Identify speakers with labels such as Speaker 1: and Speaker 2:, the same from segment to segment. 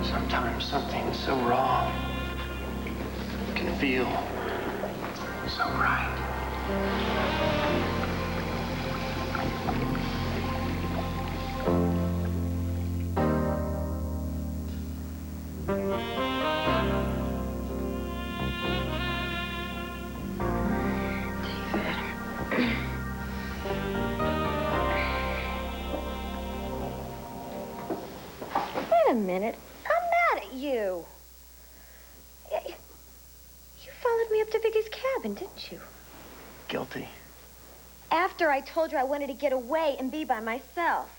Speaker 1: Sometimes something so wrong can feel so right.
Speaker 2: Wait a minute. I'm mad at you. You followed me up to Vicky's cabin, didn't you?
Speaker 1: Guilty.
Speaker 2: After I told you I wanted to get away and be by myself.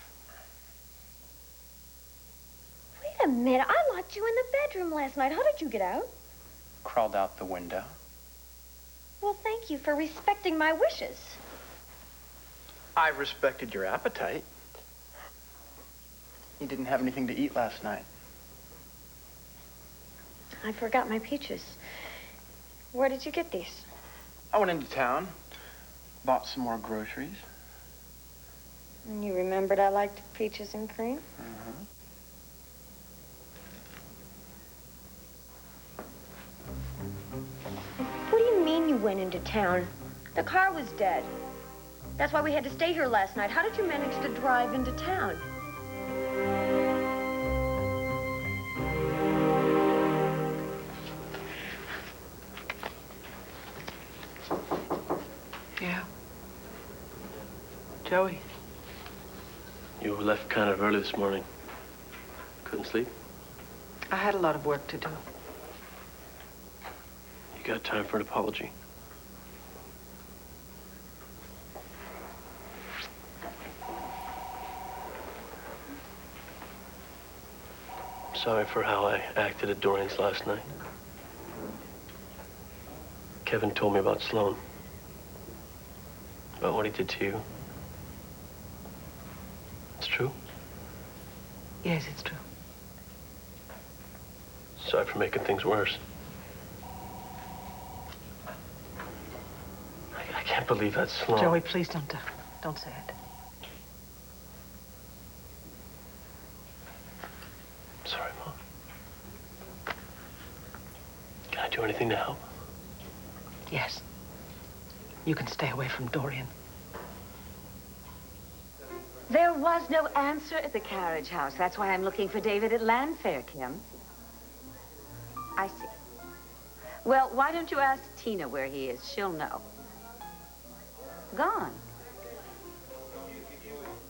Speaker 2: Wait a minute. I locked you in the bedroom last night. How did you get out?
Speaker 1: Crawled out the window.
Speaker 2: Well, thank you for respecting my wishes.
Speaker 1: I respected your appetite. You didn't have anything to eat last night.
Speaker 2: I forgot my peaches. Where did you get these?
Speaker 1: I went into town, bought some more groceries.
Speaker 2: And you remembered I liked peaches and cream?
Speaker 1: Uh-huh.
Speaker 2: What do you mean you went into town? The car was dead. That's why we had to stay here last night. How did you manage to drive into town?
Speaker 3: Yeah. Joey.
Speaker 4: You left kind of early this morning. Couldn't sleep?
Speaker 3: I had a lot of work to do.
Speaker 4: You got time for an apology? Sorry for how I acted at Dorian's last night. Kevin told me about Sloan. About what he did to you. It's true?
Speaker 3: Yes, it's true.
Speaker 4: Sorry for making things worse. I can't believe that's Sloan.
Speaker 3: Joey, please don't say it.
Speaker 4: Sorry, Mom. Can I do anything to help?
Speaker 3: Yes. You can stay away from Dorian.
Speaker 5: There was no answer at the carriage house. That's why I'm looking for David at Landfair, Kim. I see. Well, why don't you ask Tina where he is? She'll know. Gone.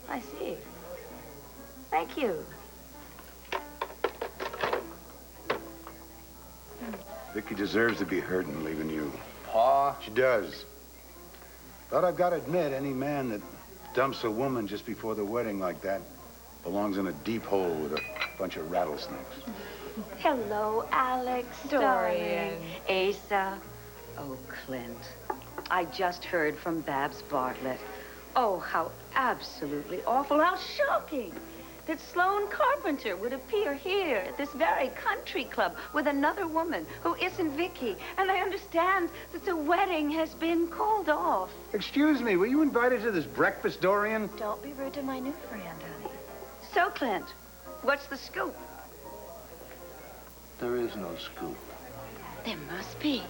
Speaker 5: I see. Thank you.
Speaker 6: Vicky deserves to be hurting leaving you.
Speaker 1: Pa?
Speaker 6: She does. But I've got to admit, any man that dumps a woman just before the wedding like that belongs in a deep hole with a bunch of rattlesnakes.
Speaker 5: Hello, Alex.
Speaker 2: Dorian.
Speaker 5: Asa. Oh, Clint. I just heard from Babs Bartlett. Oh, how absolutely awful, how shocking that Sloane Carpenter would appear here at this very country club with another woman who isn't Vicky. And I understand that the wedding has been called off.
Speaker 6: Excuse me, were you invited to this breakfast, Dorian?
Speaker 2: Don't be rude to my new friend, honey.
Speaker 5: So, Clint, what's the scoop?
Speaker 4: There is no scoop.
Speaker 5: There must be.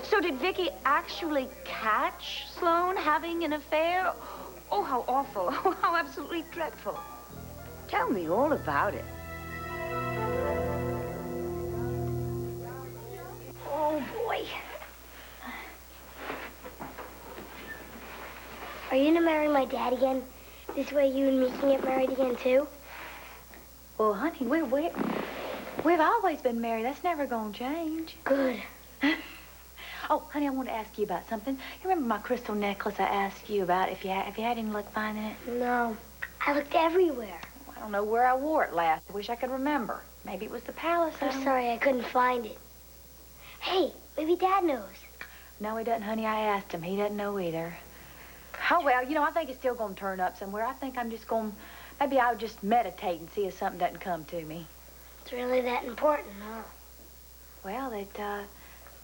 Speaker 5: So did Vicky actually catch Sloane having an affair? Oh, how awful. Oh, how absolutely dreadful. Tell me all about it.
Speaker 7: Oh, boy. Are you gonna marry my dad again? This way you and me can get married again, too?
Speaker 5: Well, honey, we've always been married. That's never gonna change.
Speaker 7: Good.
Speaker 5: Oh, honey, I want to ask you about something. You remember my crystal necklace I asked you about? If you had any luck finding it?
Speaker 7: No. I looked everywhere.
Speaker 5: I don't know where I wore it last. I wish I could remember. Maybe it was the palace.
Speaker 7: I'm sorry I couldn't find it. Hey, maybe Dad knows.
Speaker 5: No, he doesn't, honey. I asked him. He doesn't know either. Oh, well, you know, I think it's still going to turn up somewhere. I think I'm just going... Maybe I'll just meditate and see if something doesn't come to me.
Speaker 7: It's really that important, huh?
Speaker 5: Well,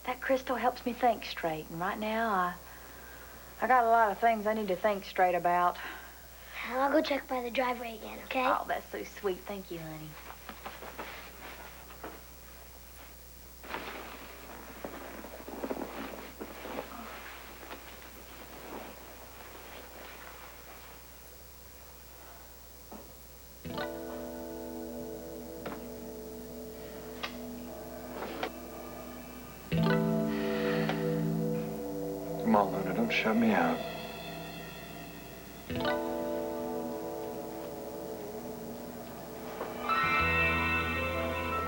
Speaker 5: that crystal helps me think straight. And right now, I got a lot of things I need to think straight about.
Speaker 7: I'll go check by the driveway again, okay?
Speaker 5: Oh, that's so sweet. Thank you, honey.
Speaker 8: Come on, Luna, don't shut me out.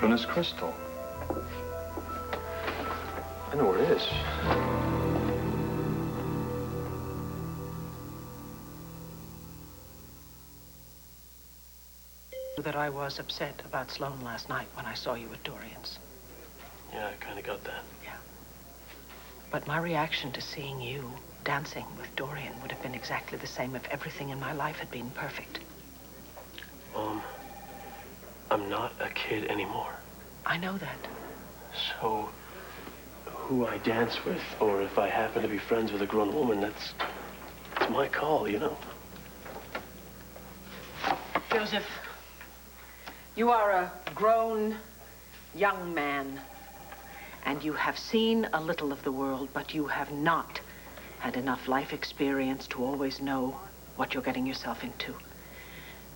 Speaker 8: Luna's crystal. I know where it is.
Speaker 3: That I was upset about Sloan last night when I saw you at Dorian's.
Speaker 4: Yeah, I kind of got that.
Speaker 3: Yeah. But my reaction to seeing you dancing with Dorian would have been exactly the same if everything in my life had been perfect.
Speaker 4: I'm not a kid anymore.
Speaker 3: I know that.
Speaker 4: So, who I dance with, or if I happen to be friends with a grown woman, it's my call, you know?
Speaker 3: Joseph, you are a grown young man, and you have seen a little of the world, but you have not had enough life experience to always know what you're getting yourself into.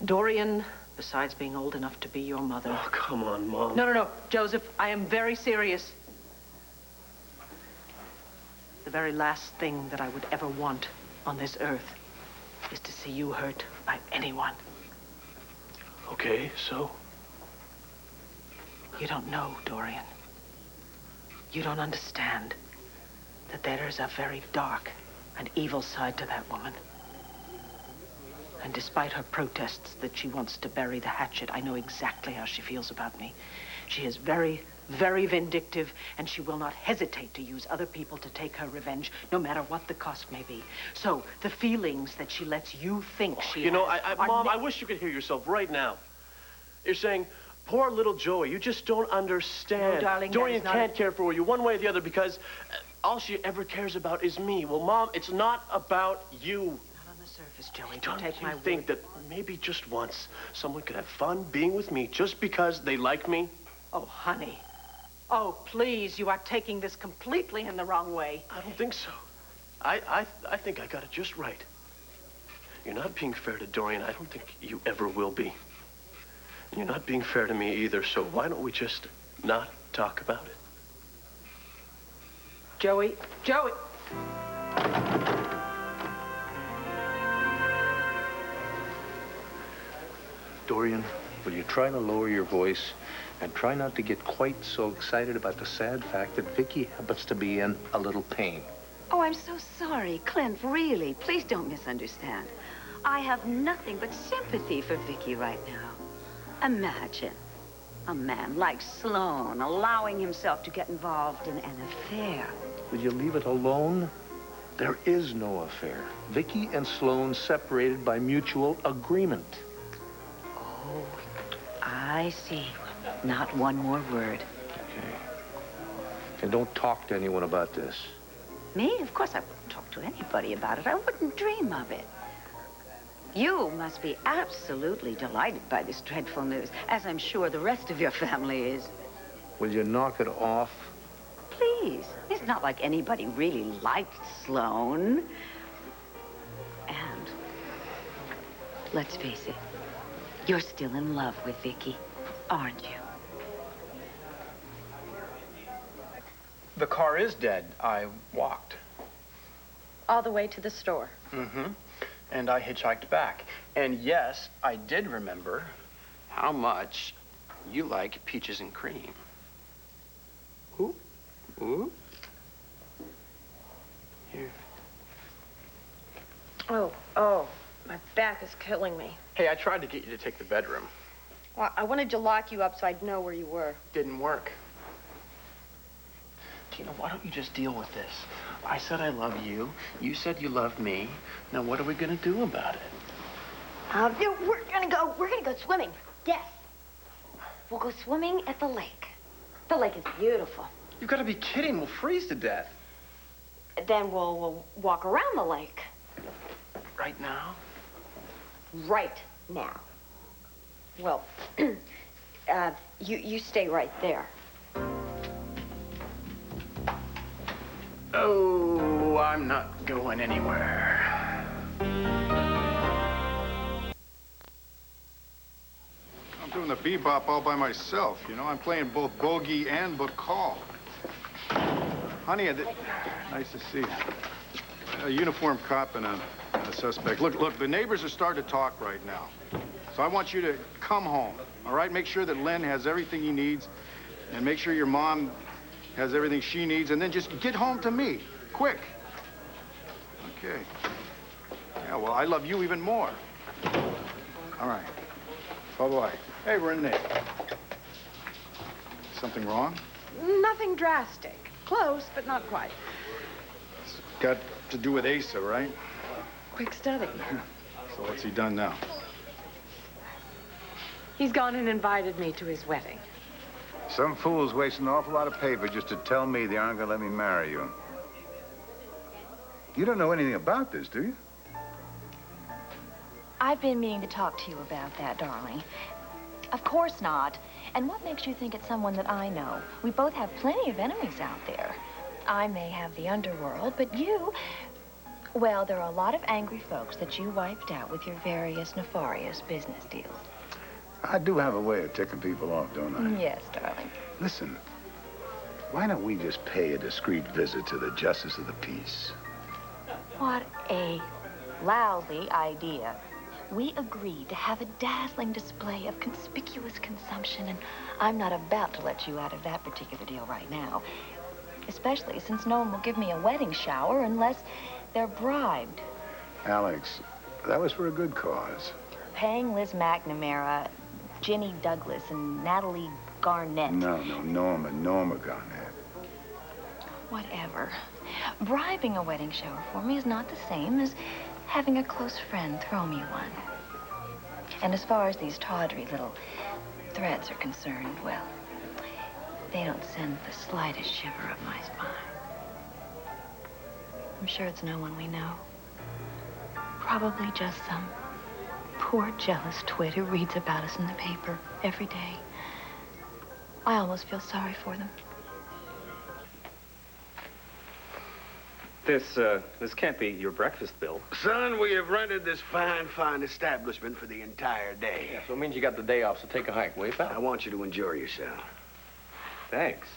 Speaker 3: Dorian, besides being old enough to be your mother...
Speaker 4: Oh, come on, Mom.
Speaker 3: No, Joseph, I am very serious. The very last thing that I would ever want on this earth is to see you hurt by anyone.
Speaker 4: Okay, so?
Speaker 3: You don't know, Dorian. You don't understand that there is a very dark and evil side to that woman. And despite her protests that she wants to bury the hatchet, I know exactly how she feels about me. She is very, very vindictive, and she will not hesitate to use other people to take her revenge, no matter what the cost may be. So, the feelings that she lets you think she
Speaker 4: You know,
Speaker 3: has
Speaker 4: Mom, I wish you could hear yourself right now. You're saying, poor little Joey, you just don't understand.
Speaker 3: No, darling,
Speaker 4: Dorian can't care for you one way or the other because all she ever cares about is me. Well, Mom, it's not about you.
Speaker 3: Not on the surface, Joey.
Speaker 4: Don't
Speaker 3: take
Speaker 4: you
Speaker 3: my
Speaker 4: think
Speaker 3: word.
Speaker 4: that maybe just once someone could have fun being with me just because they like me?
Speaker 3: Oh, honey. Oh, please, you are taking this completely in the wrong way.
Speaker 4: I don't think so. I think I got it just right. You're not being fair to Dorian. I don't think you ever will be. You're not being fair to me either, so why don't we just not talk about it?
Speaker 3: Joey.
Speaker 9: Dorian, will you try to lower your voice and try not to get quite so excited about the sad fact that Vicky happens to be in a little pain?
Speaker 5: Oh, I'm so sorry, Clint, really. Please don't misunderstand. I have nothing but sympathy for Vicky right now. Imagine a man like Sloan allowing himself to get involved in an affair.
Speaker 9: Will you leave it alone? There is no affair. Vicky and Sloan separated by mutual agreement.
Speaker 5: Oh, I see. Not one more word.
Speaker 9: Okay. And don't talk to anyone about this.
Speaker 5: Me? Of course I wouldn't talk to anybody about it. I wouldn't dream of it. You must be absolutely delighted by this dreadful news, as I'm sure the rest of your family is.
Speaker 9: Will you knock it off?
Speaker 5: Please. It's not like anybody really liked Sloan. And let's face it, you're still in love with Vicky, aren't you?
Speaker 1: The car is dead. I walked.
Speaker 2: All the way to the store.
Speaker 1: Mm-hmm. And I hitchhiked back. And yes, I did remember how much you like peaches and cream. Ooh. Ooh. Here.
Speaker 2: Oh, my back is killing me.
Speaker 1: Hey, I tried to get you to take the bedroom.
Speaker 2: Well, I wanted to lock you up so I'd know where you were.
Speaker 1: Didn't work. Tina, why don't you just deal with this? I said I love you. You said you love me. Now, what are we gonna do about it?
Speaker 2: We're gonna go swimming. Yes. We'll go swimming at the lake. The lake is beautiful.
Speaker 1: You've got to be kidding. We'll freeze to death.
Speaker 2: Then we'll walk around the lake.
Speaker 1: Right now?
Speaker 2: Right now. Well, you stay right there.
Speaker 1: Oh, I'm not going anywhere.
Speaker 6: I'm doing the bebop all by myself, you know? I'm playing both bogey and book call. Honey, nice to see you. a uniformed cop and a suspect. Look, the neighbors are starting to talk right now. So I want you to come home, all right? Make sure that Len has everything he needs, and make sure your mom has everything she needs, and then just get home to me, quick. Okay. Yeah, well, I love you even more. All right. Bye-bye. Hey, Renee. Something wrong?
Speaker 3: Nothing drastic. Close, but not quite.
Speaker 6: It's got to do with Asa, right?
Speaker 3: Quick study.
Speaker 6: So what's he done now?
Speaker 3: He's gone and invited me to his wedding.
Speaker 6: Some fool's wasting an awful lot of paper just to tell me they aren't gonna let me marry you. You don't know anything about this, do you?
Speaker 10: I've been meaning to talk to you about that, darling. Of course not. And what makes you think it's someone that I know? We both have plenty of enemies out there. I may have the underworld, but you... Well, there are a lot of angry folks that you wiped out with your various nefarious business deals.
Speaker 6: I do have a way of ticking people off, don't I?
Speaker 10: Yes, darling.
Speaker 6: Listen, why don't we just pay a discreet visit to the Justice of the Peace?
Speaker 10: What a lousy idea. We agreed to have a dazzling display of conspicuous consumption, and I'm not about to let you out of that particular deal right now. Especially since no one will give me a wedding shower unless they're bribed.
Speaker 6: Alex, that was for a good cause.
Speaker 10: Paying Liz McNamara, Ginny Douglas, and Natalie Garnett.
Speaker 6: No, Norma Garnett.
Speaker 10: Whatever. Bribing a wedding shower for me is not the same as having a close friend throw me one. And as far as these tawdry little threats are concerned, well, they don't send the slightest shiver up my spine. I'm sure it's no one we know. Probably just some poor, jealous twit who reads about us in the paper every day. I almost feel sorry for them.
Speaker 11: This can't be your breakfast bill.
Speaker 12: Son, we have rented this fine establishment for the entire day.
Speaker 11: Yeah, so it means you got the day off, so take a hike, will you, pal?
Speaker 12: I want you to enjoy yourself.
Speaker 11: Thanks.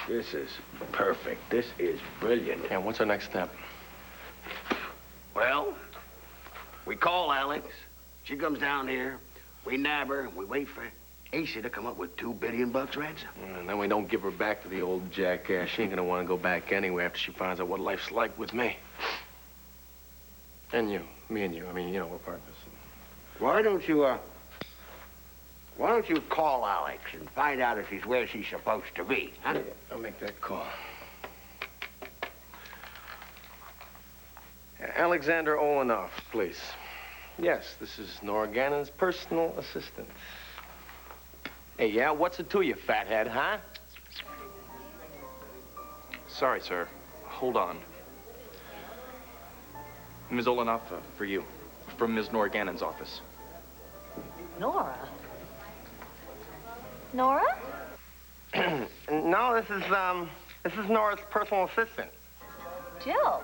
Speaker 12: This is perfect. This is brilliant.
Speaker 11: And what's our next step?
Speaker 12: Well, we call Alex. She comes down here. We nab her, and we wait for Asa to come up with $2 billion ransom.
Speaker 11: And then we don't give her back to the old jackass. She ain't gonna want to go back anyway after she finds out what life's like with me. And you. Me and you. I mean, you know, we're partners.
Speaker 12: Why don't you call Alex and find out if she's where she's supposed to be, huh?
Speaker 11: Yeah, I'll make that call. Alexander Olenoff, please. Yes, this is Nora Gannon's personal assistant. Hey, yeah, what's it to you, fathead, huh?
Speaker 13: Sorry, sir. Hold on. Ms. Olenoff, for you. From Ms. Nora Gannon's office.
Speaker 10: Nora? Nora?
Speaker 11: No, this is Nora's personal assistant.
Speaker 10: Jill,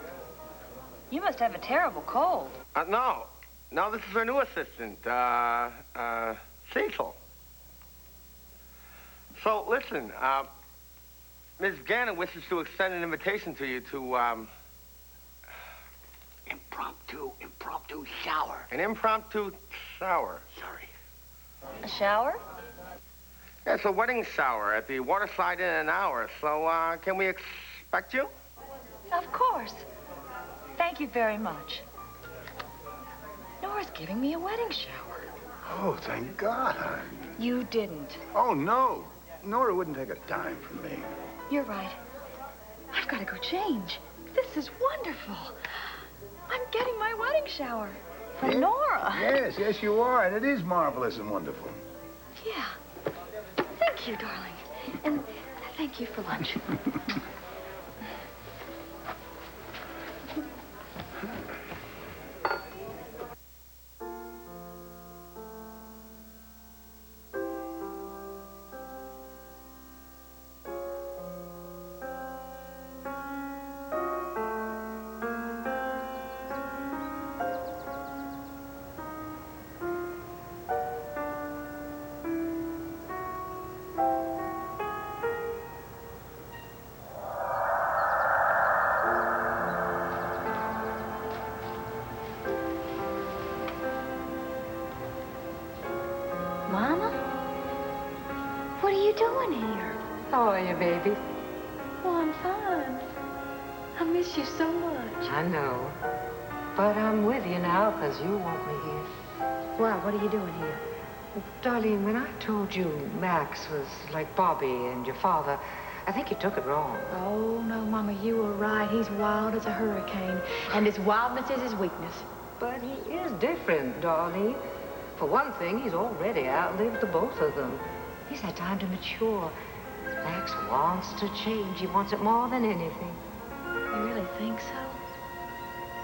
Speaker 10: you must have a terrible cold.
Speaker 11: No, this is her new assistant, Cecil. So, listen, Ms. Gannon wishes to extend an invitation to you to,
Speaker 12: Impromptu shower.
Speaker 11: An impromptu shower.
Speaker 12: Sorry.
Speaker 10: A shower?
Speaker 11: Yeah, it's a wedding shower at the Waterside in an hour. So, can we expect you?
Speaker 10: Of course. Thank you very much. Nora's giving me a wedding shower.
Speaker 6: Oh, thank God.
Speaker 10: You didn't.
Speaker 6: Oh, no. Nora wouldn't take a dime from me.
Speaker 10: You're right. I've got to go change. This is wonderful. I'm getting my wedding shower from Nora.
Speaker 6: Yes, you are, and it is marvelous and wonderful.
Speaker 10: Yeah. Thank you, darling. And thank you for lunch. Mama? What are you doing here?
Speaker 3: How are you, baby?
Speaker 10: Oh, I'm fine. I miss you so much.
Speaker 3: I know. But I'm with you now because you want me here.
Speaker 10: Why, what are you doing here?
Speaker 3: Darlene, when I told you Max was like Bobby and your father, I think you took it wrong.
Speaker 10: Oh, no, Mama, you were right. He's wild as a hurricane, and his wildness is his weakness.
Speaker 3: But he is different, Darlene. For one thing, he's already outlived the both of them. He's had time to mature. Max wants to change. He wants it more than anything.
Speaker 10: You really think so?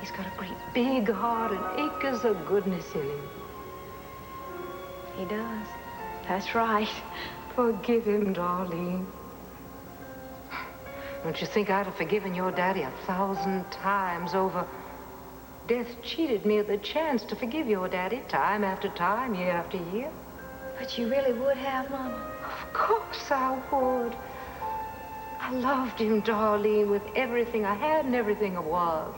Speaker 3: He's got a great big heart and acres of goodness in him.
Speaker 10: He does. That's right.
Speaker 3: Forgive him, Darlene. Don't you think I'd have forgiven your daddy 1,000 times over? Death cheated me of the chance to forgive your daddy time after time, year after year.
Speaker 10: But you really would have, Mama?
Speaker 3: Of course I would. I loved him, Darlene, with everything I had and everything I was.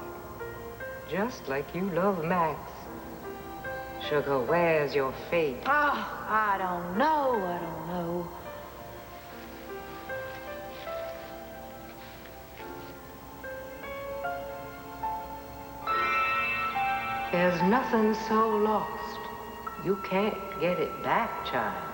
Speaker 3: Just like you love Max. Sugar, where's your fate?
Speaker 10: Oh, I don't know.
Speaker 3: There's nothing so lost. You can't get it back, child.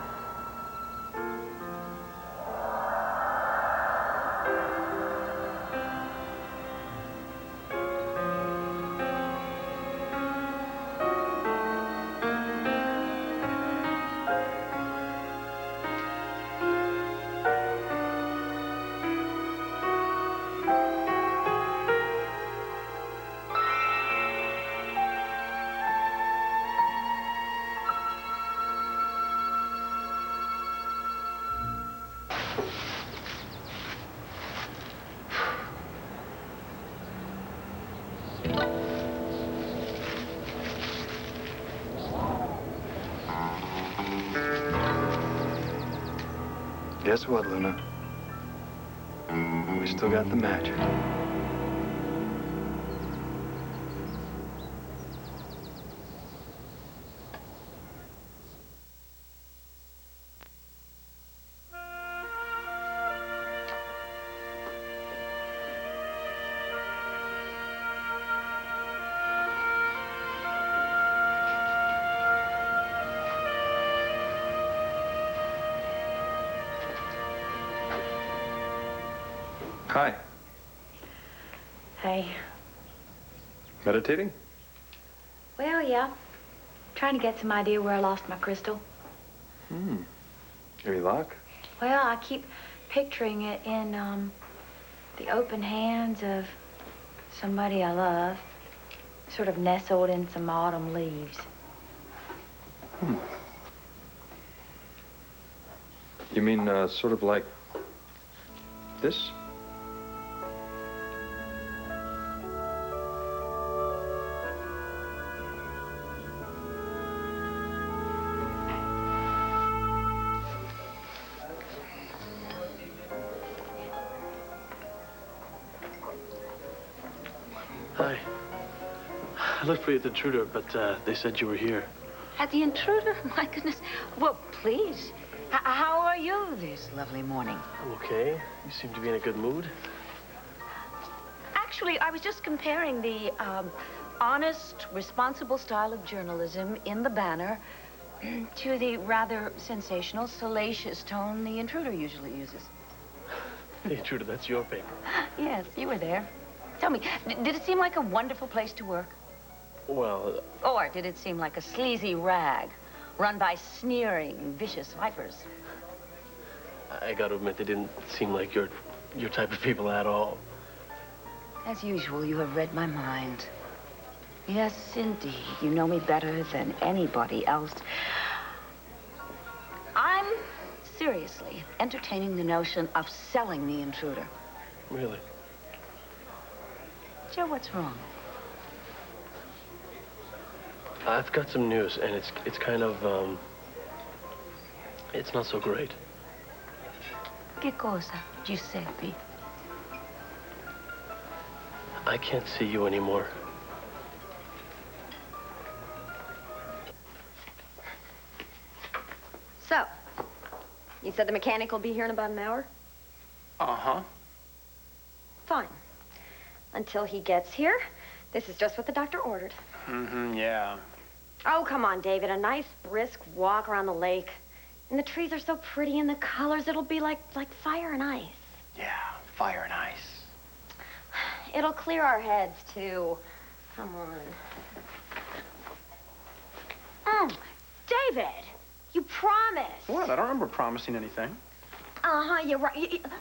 Speaker 8: Guess what, Luna? We still got the magic.
Speaker 13: Hi.
Speaker 10: Hey.
Speaker 13: Meditating?
Speaker 10: Well, yeah. Trying to get some idea where I lost my crystal.
Speaker 13: Any luck?
Speaker 10: Well, I keep picturing it in, the open hands of somebody I love, sort of nestled in some autumn leaves.
Speaker 13: You mean, sort of like this?
Speaker 4: Hi. I looked for you at the Intruder, but they said you were here.
Speaker 5: At the Intruder? My goodness. Well, please. How are you this lovely morning?
Speaker 4: I'm okay. You seem to be in a good mood.
Speaker 5: Actually, I was just comparing the honest, responsible style of journalism in the Banner to the rather sensational, salacious tone the Intruder usually uses.
Speaker 4: The Intruder, that's your paper.
Speaker 5: Yes, you were there. Tell me, did it seem like a wonderful place to work?
Speaker 4: Well...
Speaker 5: Or did it seem like a sleazy rag run by sneering, vicious vipers?
Speaker 4: I gotta admit, they didn't seem like your type of people at all.
Speaker 5: As usual, you have read my mind. Yes, indeed. You know me better than anybody else. I'm seriously entertaining the notion of selling the Intruder.
Speaker 4: Really?
Speaker 5: Joe, what's wrong?
Speaker 4: I've got some news, and it's kind of, it's not so great.
Speaker 5: Che cosa, Giuseppe?
Speaker 4: I can't see you anymore.
Speaker 2: So, you said the mechanic will be here in about an hour?
Speaker 1: Uh-huh.
Speaker 2: Fine. Until he gets here, this is just what the doctor ordered.
Speaker 1: Mm-hmm, yeah.
Speaker 2: Oh, come on, David. A nice, brisk walk around the lake. And the trees are so pretty, and the colors, it'll be like fire and ice.
Speaker 1: Yeah, fire and ice.
Speaker 2: It'll clear our heads, too. Come on. David, you promised.
Speaker 1: What? I don't remember promising anything.
Speaker 2: Uh-huh, you're right.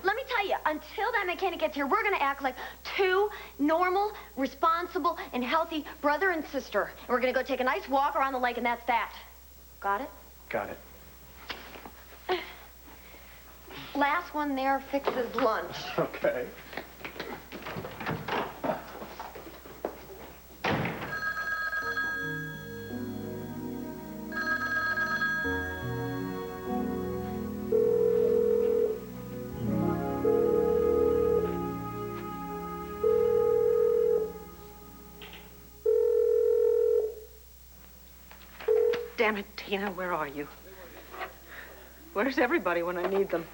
Speaker 2: Let me tell you, until that mechanic gets here, we're gonna act like two normal, responsible, and healthy brother and sister. And we're gonna go take a nice walk around the lake, and that's that. Got it?
Speaker 1: Got it.
Speaker 2: Last one there fixes lunch.
Speaker 1: Okay.
Speaker 3: Damn it, Tina, where are you? Where's everybody when I need them?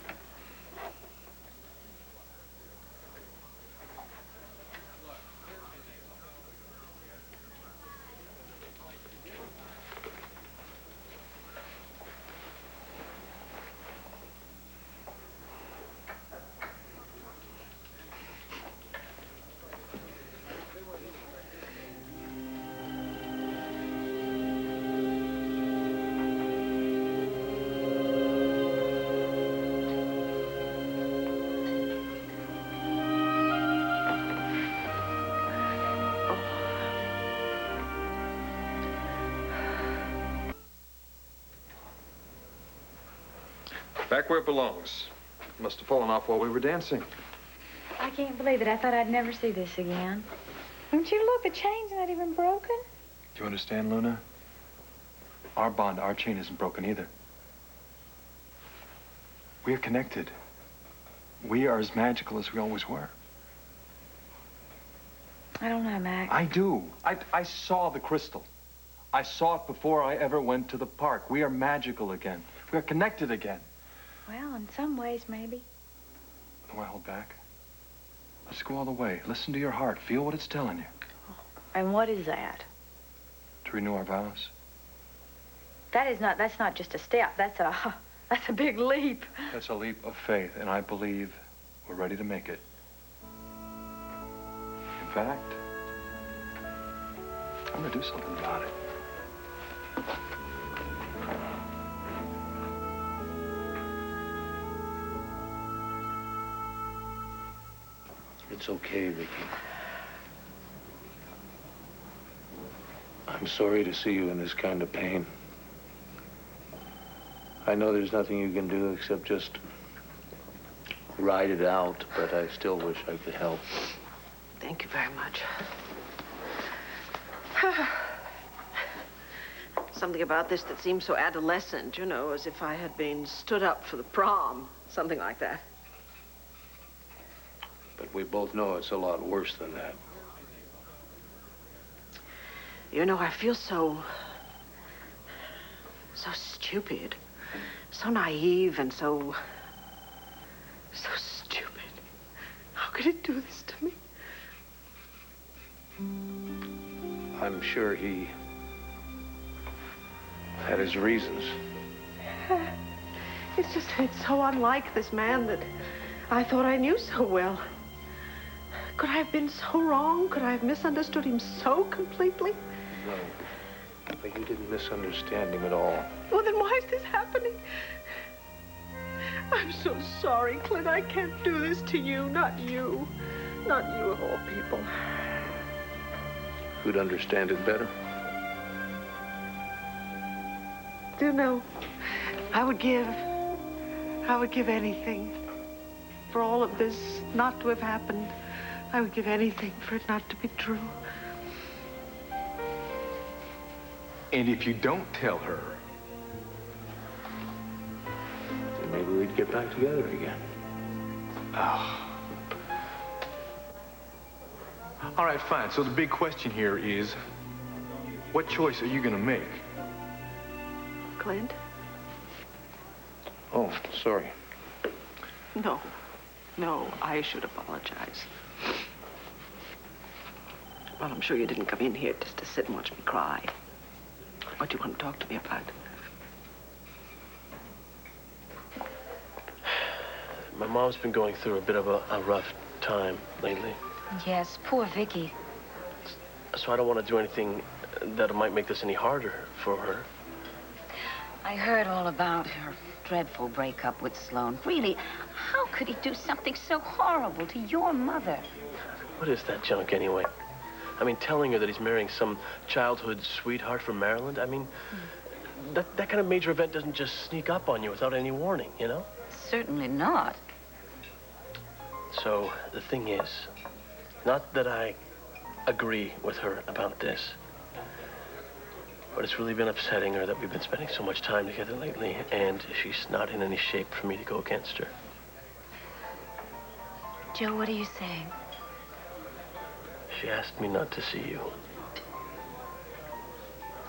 Speaker 13: Back where it belongs. Must have fallen off while we were dancing.
Speaker 5: I can't believe it. I thought I'd never see this again. Don't you look? The chain's not even broken.
Speaker 13: Do you understand, Luna? Our bond, our chain isn't broken either. We are connected. We are as magical as we always were.
Speaker 5: I don't know, Mac.
Speaker 13: I do. I saw the crystal. I saw it before I ever went to the park. We are magical again. We are connected again.
Speaker 5: Well, in some ways, maybe.
Speaker 13: Don't want to hold back. Let's go all the way. Listen to your heart. Feel what it's telling you.
Speaker 5: And what is that?
Speaker 13: To renew our vows.
Speaker 5: That's not just a step. That's a big leap.
Speaker 13: That's a leap of faith, and I believe we're ready to make it. In fact, I'm gonna do something about it.
Speaker 4: It's okay, Vicky. I'm sorry to see you in this kind of pain. I know there's nothing you can do except just ride it out, but I still wish I could help.
Speaker 3: Thank you very much. Something about this that seems so adolescent, you know, as if I had been stood up for the prom, something like that.
Speaker 4: But we both know it's a lot worse than that.
Speaker 3: You know, I feel so stupid, so naive and so stupid. How could it do this to me?
Speaker 4: I'm sure he had his reasons.
Speaker 3: It's so unlike this man that I thought I knew so well. Could I have been so wrong? Could I have misunderstood him so completely?
Speaker 4: No, but you didn't misunderstand him at all.
Speaker 3: Well, then why is this happening? I'm so sorry, Clint. I can't do this to you. Not you. Not you of all people.
Speaker 4: Who'd understand it better?
Speaker 3: Do you know, I would give anything for all of this not to have happened. I would give anything for it not to be true.
Speaker 13: And if you don't tell her,
Speaker 4: then maybe we'd get back together again.
Speaker 13: oh. All right, fine. So the big question here is, what choice are you gonna make?
Speaker 3: Clint,
Speaker 11: Oh, sorry.
Speaker 3: No. No, I should apologize. Well, I'm sure you didn't come in here just to sit and watch me cry. What do you want to talk to me about?
Speaker 4: My mom's been going through a bit of a rough time lately.
Speaker 5: Yes, poor Vicky.
Speaker 4: So I don't want to do anything that might make this any harder for her.
Speaker 5: I heard all about her dreadful breakup with Sloan. Really, how could he do something so horrible to your mother?
Speaker 4: What is that junk anyway? I mean, telling her that he's marrying some childhood sweetheart from Maryland, I mean, that kind of major event doesn't just sneak up on you without any warning, you know?
Speaker 5: Certainly not.
Speaker 4: So the thing is, not that I agree with her about this, but it's really been upsetting her that we've been spending so much time together lately, and she's not in any shape for me to go against her.
Speaker 10: Joe, what are you saying?
Speaker 4: She asked me not to see you.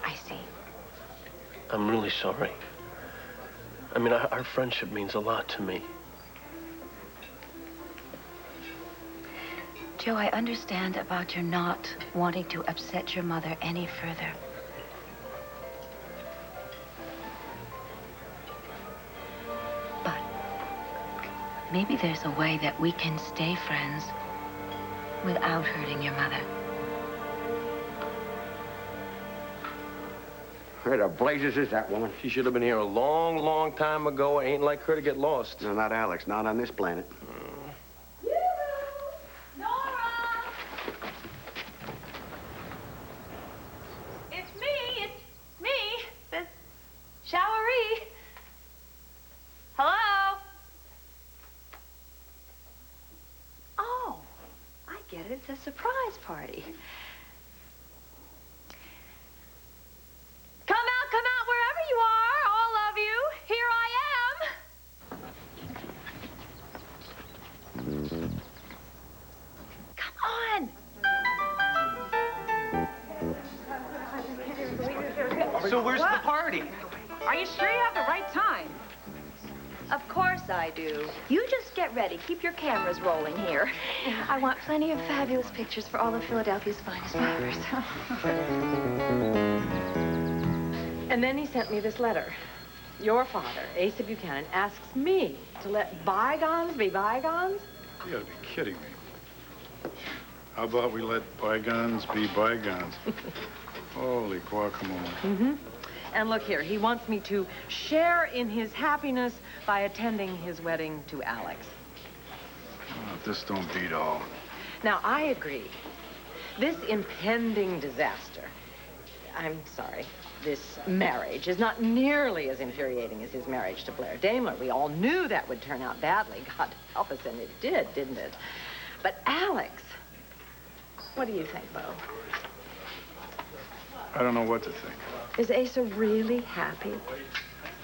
Speaker 10: I see.
Speaker 4: I'm really sorry. I mean, our friendship means a lot to me.
Speaker 10: Joe, I understand about your not wanting to upset your mother any further. But maybe there's a way that we can stay friends without hurting your mother.
Speaker 12: Where the blazes is that woman?
Speaker 11: She should have been here a long, long time ago. It ain't like her to get lost.
Speaker 12: No, not Alex. Not on this planet.
Speaker 2: Showery. Hello? Oh, I get it. It's a surprise party. Come out, wherever you are, all of you. Here I am. Come on.
Speaker 14: So where's the party?
Speaker 5: Are you sure you have the right time?
Speaker 2: Of course I do. You just get ready. Keep your cameras rolling here. I want plenty of fabulous pictures for all of Philadelphia's finest barbers.
Speaker 3: And then he sent me this letter. Your father, Asa Buchanan, asks me to let bygones be bygones?
Speaker 6: You gotta be kidding me. How about we let bygones be bygones? Holy guacamole.
Speaker 3: Mm-hmm. And look here, he wants me to share in his happiness by attending his wedding to Alex.
Speaker 6: Oh, if this don't beat all.
Speaker 3: Now, I agree. This impending disaster, I'm sorry, this marriage is not nearly as infuriating as his marriage to Blair Daimler. We all knew that would turn out badly. God help us, and it did, didn't it? But Alex, what do you think, Bo?
Speaker 6: I don't know what to think.
Speaker 3: Is Asa really happy?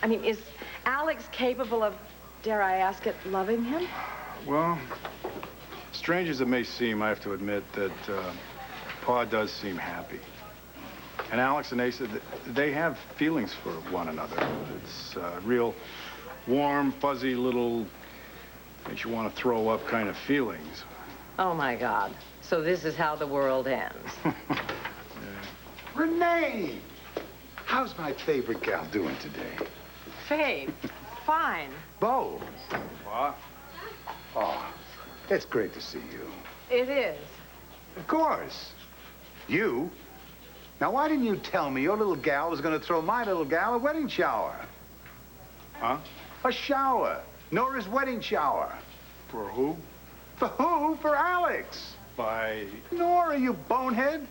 Speaker 3: I mean, is Alex capable of, dare I ask it, loving him?
Speaker 6: Well, strange as it may seem, I have to admit that Pa does seem happy. And Alex and Asa, they have feelings for one another. It's real warm, fuzzy little, makes you want to throw up kind of feelings.
Speaker 3: Oh, my God. So this is how the world ends.
Speaker 15: Renee! How's my favorite gal doing today?
Speaker 3: Faith, fine.
Speaker 15: Bo.
Speaker 6: Pa?
Speaker 15: Oh, it's great to see you.
Speaker 3: It is.
Speaker 15: Of course. You? Now, why didn't you tell me your little gal was going to throw my little gal a wedding shower?
Speaker 6: Huh?
Speaker 15: A shower. Nora's wedding shower.
Speaker 6: For who?
Speaker 15: For who? For Alex.
Speaker 6: By...
Speaker 15: Nora, you bonehead.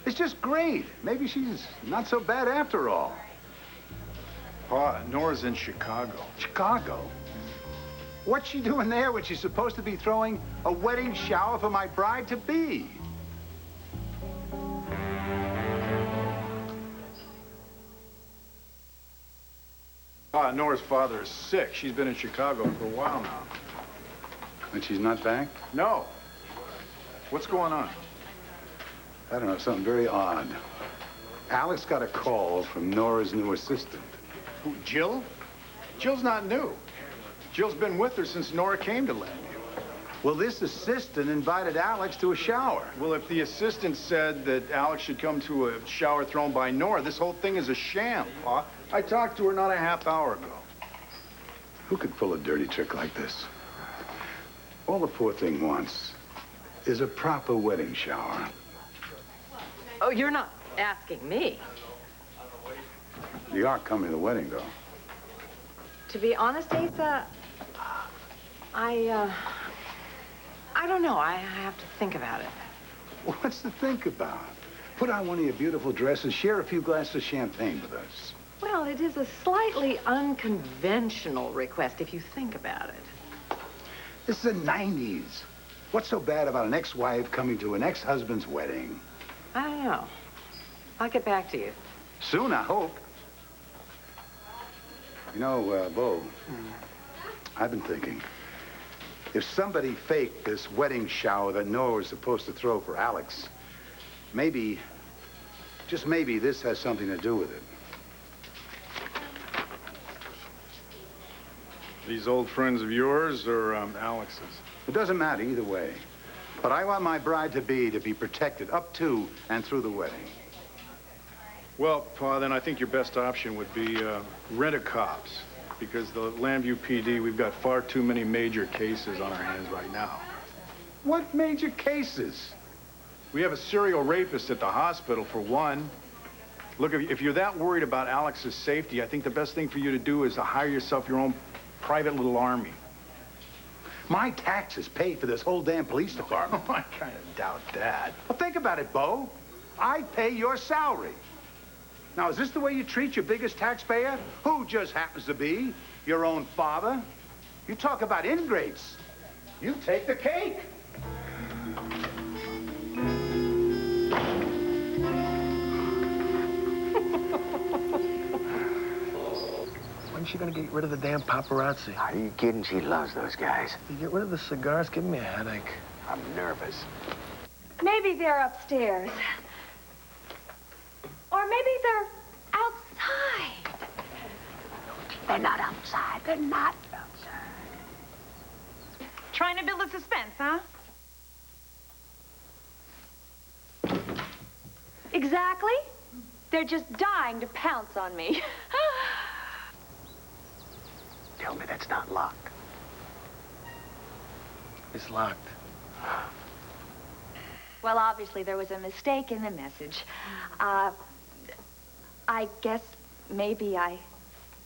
Speaker 15: It's just great. Maybe she's not so bad after all.
Speaker 6: Pa, Nora's in Chicago.
Speaker 15: Chicago? What's she doing there when she's supposed to be throwing a wedding shower for my bride-to-be?
Speaker 6: Pa, Nora's father is sick. She's been in Chicago for a while now.
Speaker 15: And she's not back?
Speaker 6: No. What's going on?
Speaker 15: I don't know, something very odd. Alex got a call from Nora's new assistant.
Speaker 6: Who, Jill? Jill's not new. Jill's been with her since Nora came to Landview.
Speaker 15: Well, this assistant invited Alex to a shower.
Speaker 6: Well, if the assistant said that Alex should come to a shower thrown by Nora, this whole thing is a sham, Pa. I talked to her not a half hour ago.
Speaker 15: Who could pull a dirty trick like this? All the poor thing wants is a proper wedding shower.
Speaker 3: Oh, you're not asking me.
Speaker 15: You are coming to the wedding, though.
Speaker 3: To be honest, Asa, I don't know. I have to think about it.
Speaker 15: What's to think about? Put on one of your beautiful dresses, share a few glasses of champagne with us.
Speaker 3: Well, it is a slightly unconventional request if you think about it.
Speaker 15: This is the 90s. What's so bad about an ex-wife coming to an ex-husband's wedding?
Speaker 3: I don't know. I'll get back to you.
Speaker 15: Soon, I hope. You know, Bo, I've been thinking, if somebody faked this wedding shower that Noah was supposed to throw for Alex, maybe, just maybe, this has something to do with it.
Speaker 6: These old friends of yours or Alex's?
Speaker 15: It doesn't matter either way. But I want my bride-to-be to be protected up to and through the wedding.
Speaker 6: Well, Pa, then I think your best option would be rent-a-cops. Because the Landview PD, we've got far too many major cases on our hands right now.
Speaker 15: What major cases?
Speaker 6: We have a serial rapist at the hospital, for one. Look, if you're that worried about Alex's safety, I think the best thing for you to do is to hire yourself your own private little army.
Speaker 15: My taxes pay for this whole damn police department.
Speaker 6: Oh, I kind of doubt that.
Speaker 15: Well, think about it, Bo. I pay your salary. Now, is this the way you treat your biggest taxpayer? Who just happens to be your own father? You talk about ingrates. You take the cake.
Speaker 11: When's she gonna get rid of the damn paparazzi?
Speaker 12: Are you kidding? She loves those guys.
Speaker 11: You get rid of the cigars, give me a headache.
Speaker 12: I'm nervous.
Speaker 5: Maybe they're upstairs. Or maybe they're outside.
Speaker 12: They're not outside. They're not outside.
Speaker 5: Trying to build a suspense, huh? Exactly. They're just dying to pounce on me.
Speaker 12: Tell me that's not locked.
Speaker 11: It's locked.
Speaker 5: Well, obviously there was a mistake in the message. I guess maybe I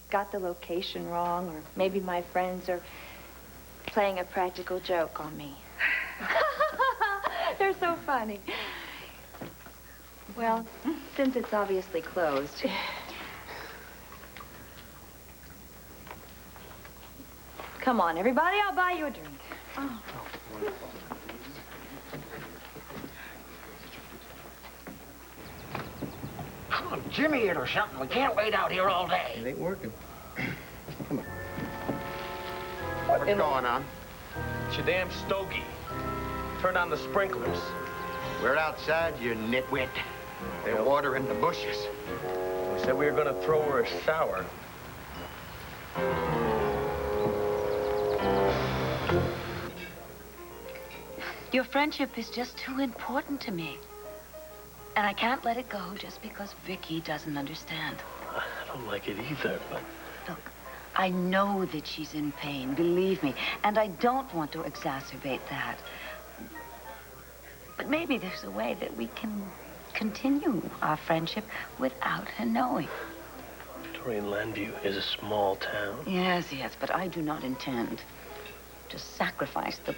Speaker 5: got the location wrong, or maybe my friends are playing a practical joke on me. They're so funny. Well, since it's obviously closed. Come on, everybody, I'll buy you a drink. Oh.
Speaker 12: Come on, Jimmy it or something. We can't wait out here all day.
Speaker 11: It ain't working. Come on.
Speaker 12: What's going on?
Speaker 11: It's your damn stogie. Turn on the sprinklers.
Speaker 12: We're outside, you nitwit. They're watering the bushes.
Speaker 11: We said we were gonna throw her a shower.
Speaker 14: Your friendship is just too important to me. And I can't let it go just because Vicky doesn't understand.
Speaker 11: I don't like it either, but...
Speaker 14: Look, I know that she's in pain, believe me, and I don't want to exacerbate that. But maybe there's a way that we can continue our friendship without her knowing.
Speaker 11: Dorian, Landview is a small town.
Speaker 14: Yes, but I do not intend to sacrifice the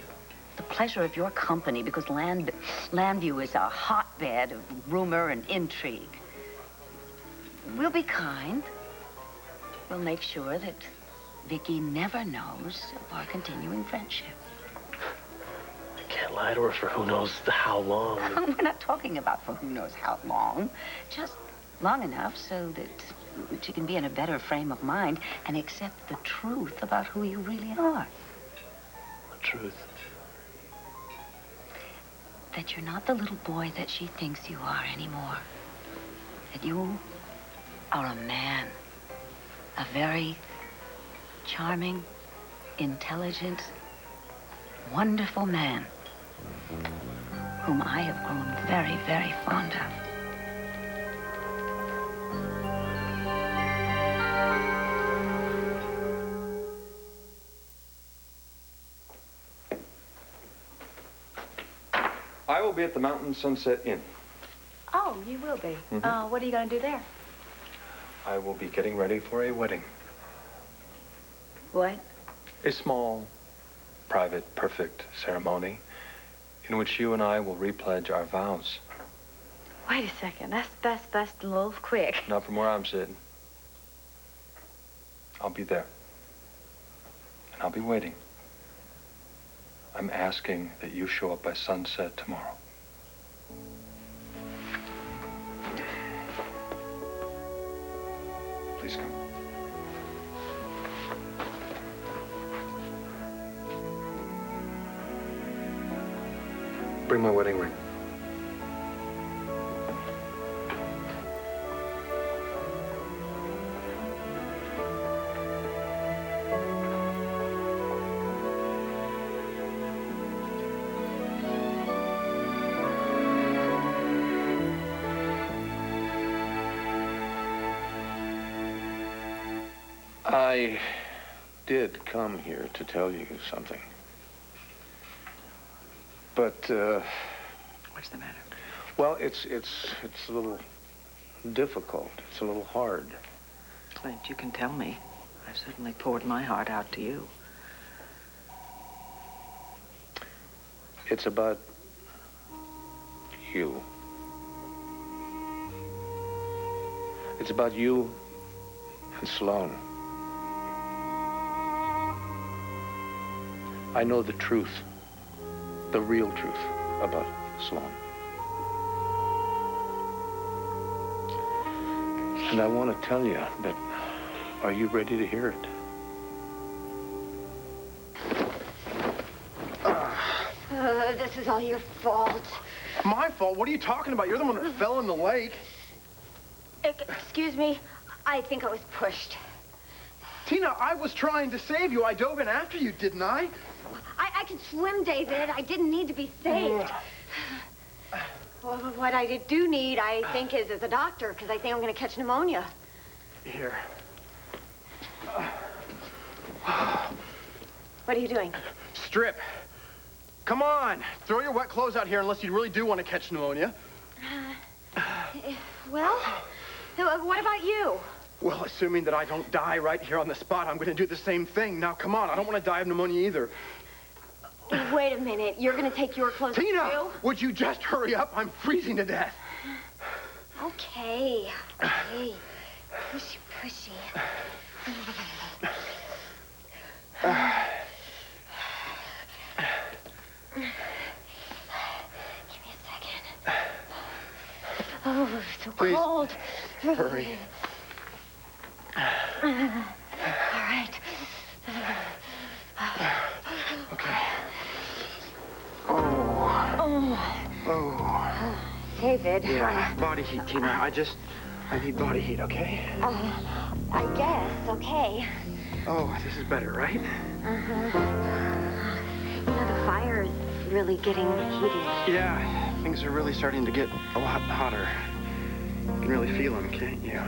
Speaker 14: pleasure of your company because Landview is a hotbed of rumor and intrigue. We'll be kind. We'll make sure that Vicky never knows of our continuing friendship.
Speaker 11: I can't lie to her for who knows how long.
Speaker 14: We're not talking about for who knows how long. Just long enough so that she can be in a better frame of mind and accept the truth about who you really are.
Speaker 11: The truth?
Speaker 14: That you're not the little boy that she thinks you are anymore. That you are a man. A very charming, intelligent, wonderful man whom I have grown very, very fond of.
Speaker 13: I will be at the Mountain Sunset Inn.
Speaker 10: Oh, you will be. What are you going to do there?
Speaker 13: I will be getting ready for a wedding.
Speaker 10: What?
Speaker 13: A small, private, perfect ceremony in which you and I will repledge our vows.
Speaker 10: Wait a second. That's a little quick.
Speaker 13: Not from where I'm sitting. I'll be there. And I'll be waiting. I'm asking that you show up by sunset tomorrow. Please come. Bring my wedding ring.
Speaker 9: I did come here to tell you something. But,
Speaker 3: What's the matter?
Speaker 9: well, it's a little difficult. It's a little hard.
Speaker 3: Clint, you can tell me. I've certainly poured my heart out to you.
Speaker 9: It's about you. It's about you and Sloan. I know the truth, the real truth about Sloan. And I want to tell you that, are you ready to hear it?
Speaker 2: This is all your fault.
Speaker 1: My fault? What are you talking about? You're the one that fell in the lake.
Speaker 2: Excuse me. I think I was pushed.
Speaker 1: Tina, I was trying to save you. I dove in after you, didn't I?
Speaker 2: I can swim, David. I didn't need to be saved. Well, what I do need, I think, is a doctor, because I think I'm going to catch pneumonia.
Speaker 1: Here.
Speaker 2: What are you doing?
Speaker 1: Strip. Come on. Throw your wet clothes out here unless you really do want to catch pneumonia.
Speaker 2: Well, what about you?
Speaker 1: Well, assuming that I don't die right here on the spot, I'm going to do the same thing. Now, come on. I don't want to die of pneumonia either.
Speaker 2: Wait a minute. You're going to take your clothes
Speaker 1: Tina,
Speaker 2: too?
Speaker 1: would you just hurry up? I'm freezing to death.
Speaker 2: Okay. Okay. Pushy, pushy. Give me a second. Oh, it's so
Speaker 1: Please.
Speaker 2: cold.
Speaker 1: Hurry.
Speaker 2: All right.
Speaker 1: Okay. Oh.
Speaker 2: David.
Speaker 1: Yeah, body heat, Tina. I need body heat, okay?
Speaker 2: I guess. Okay.
Speaker 1: Oh, this is better, right?
Speaker 2: You know, the fire is really getting heated.
Speaker 1: Yeah, things are really starting to get a lot hotter. You can really feel them, can't you?